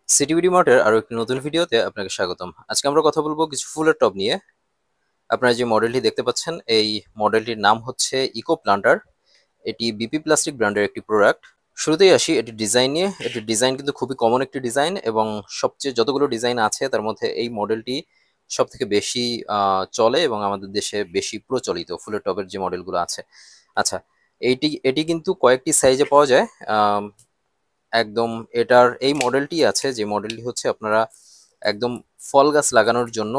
সিটিবিডি মার্টের আরো একটি নতুন ভিডিওতে আপনাকে স্বাগতম। আজকে আমরা কথা বলবো কিছু ফুলের টব নিয়ে। আপনারা যে মডেলটি দেখতে পাচ্ছেন এই মডেলটির নাম হচ্ছে ইকো প্লান্টার। এটি বিপি প্লাস্টিক ব্র্যান্ডের একটি প্রোডাক্ট। শুরুতেই আসি এটি ডিজাইন নিয়ে। এটির ডিজাইন কিন্তু খুবই কমন একটি ডিজাইন এবং সবচেয়ে যতগুলো ডিজাইন আছে তার মধ্যে এই মডেলটি সব থেকে বেশি চলে এবং আমাদের দেশে বেশি প্রচলিত ফুলের টবের যে মডেলগুলো আছে। আচ্ছা, এইটি এটি কিন্তু কয়েকটি সাইজে পাওয়া যায়। একদম এটার এই মডেলটি আছে, যে মডেলটি হচ্ছে আপনারা একদম ফল গাছ লাগানোর জন্য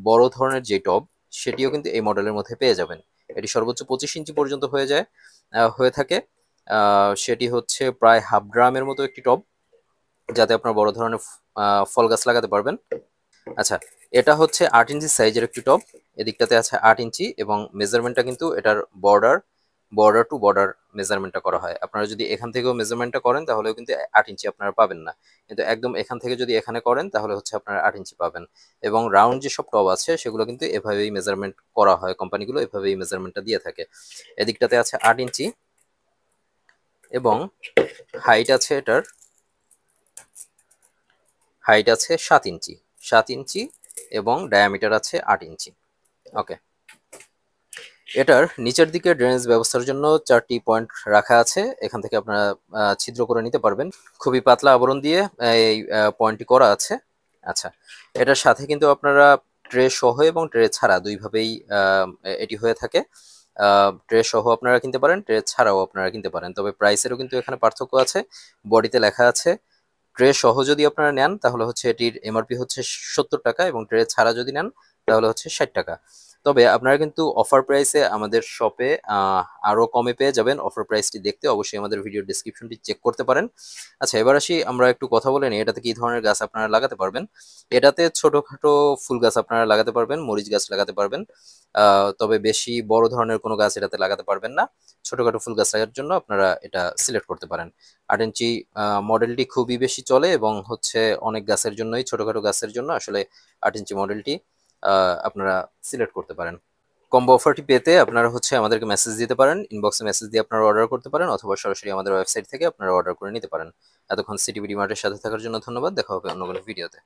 বড় ধরনের যে টব, সেটিও কিন্তু এই মডেলের মধ্যে পেয়ে যাবেন। এটি সর্বোচ্চ 25 ইঞ্চি পর্যন্ত হয়ে থাকে। সেটি হচ্ছে প্রায় হাফ ড্রামের মতো একটি টব, যাতে আপনার বড় ধরনের ফল গাছ লাগাতে পারবেন। আচ্ছা, এটা হচ্ছে 8 ইঞ্চি সাইজের একটি টব। এদিকটাতে আছে 8 ইঞ্চি এবং মেজারমেন্টটা কিন্তু এটার বর্ডার বর্ডার টু বর্ডার মেজারমেন্টটা করা হয়। আপনারা যদি এখান থেকেও মেজারমেন্টটা করেন তাহলেও কিন্তু 8 ইঞ্চি আপনারা পাবেন না, কিন্তু একদম এখান থেকে যদি এখানে করেন তাহলে হচ্ছে আপনারা 8 ইঞ্চি পাবেন। এবং রাউন্ড যেসব টব আছে সেগুলো কিন্তু এভাবেই মেজারমেন্ট করা হয়, কোম্পানিগুলো এভাবেই মেজারমেন্টটা দিয়ে থাকে। এদিকটাতে আছে 8 ইঞ্চি এবং হাইট আছে এটার হাইট আছে 7 ইঞ্চি। 7 ইঞ্চি এবং ডায়ামিটার আছে 8 ইঞ্চি। ওকে, এটার নিচের দিকে ড্রেনেজ ব্যবস্থার জন্য 4টি পয়েন্ট রাখা আছে। এখান থেকে আপনারা ছিদ্র করে নিতে পারবেন। খুবই পাতলা আবরণ দিয়ে এই পয়েন্টটি করা আছে। আচ্ছা, এটার সাথে কিন্তু আপনারা ট্রে সহ এবং ট্রে ছাড়া দুইভাবেই এটি হয়ে থাকে। ট্রে সহ আপনারা কিনতে পারেন, ট্রে ছাড়াও আপনারা কিনতে পারেন, তবে প্রাইসেরও কিন্তু এখানে পার্থক্য আছে। বডিতে লেখা আছে। ট্রে সহ যদি আপনারা নেন তাহলে হচ্ছে এটির এমআরপি হচ্ছে 70 টাকা এবং ট্রে ছাড়া যদি নেন তাহলে হচ্ছে 60 টাকা। তবে আপনারা কিন্তু অফার প্রাইসে আমাদের শপে আরো কমে পেয়ে যাবেন। অফার প্রাইসটি দেখতে অবশ্যই আমাদের ভিডিও ডিসক্রিপশনটি চেক করতে পারেন। আচ্ছা, এবার আসি আমরা একটু কথা বলে নিই এটাতে কি ধরনের গাছ আপনারা লাগাতে পারবেন। এটাতে ছোটখাটো ফুল গাছ আপনারা লাগাতে পারবেন, মরিচ গাছ লাগাতে পারবেন। তবে বেশি বড় ধরনের কোনো গাছ এটাতে লাগাতে পারবেন না। ছোটখাটো ফুল গাছ লাগার জন্য আপনারা এটা সিলেক্ট করতে পারেন। 8 ইঞ্চি মডেলটি খুবই বেশি চলে এবং হচ্ছে অনেক গাছের জন্যই, ছোটখাটো গাছের জন্য আসলে 8 ইঞ্চি মডেলটি আপনারা সিলেক্ট করতে পারেন। কম্বো অফারটি পেতে আপনারা হচ্ছে আমাদেরকে মেসেজ দিতে পারেন, ইনবক্সে মেসেজ দিয়ে আপনারা অর্ডার করতে পারেন, অথবা সরাসরি আমাদের ওয়েবসাইট থেকে আপনারা অর্ডার করে নিতে পারেন। এতক্ষণ সিটিবিডি মার্টের সাথে থাকার জন্য ধন্যবাদ। দেখা হবে অন্য কোনো ভিডিওতে।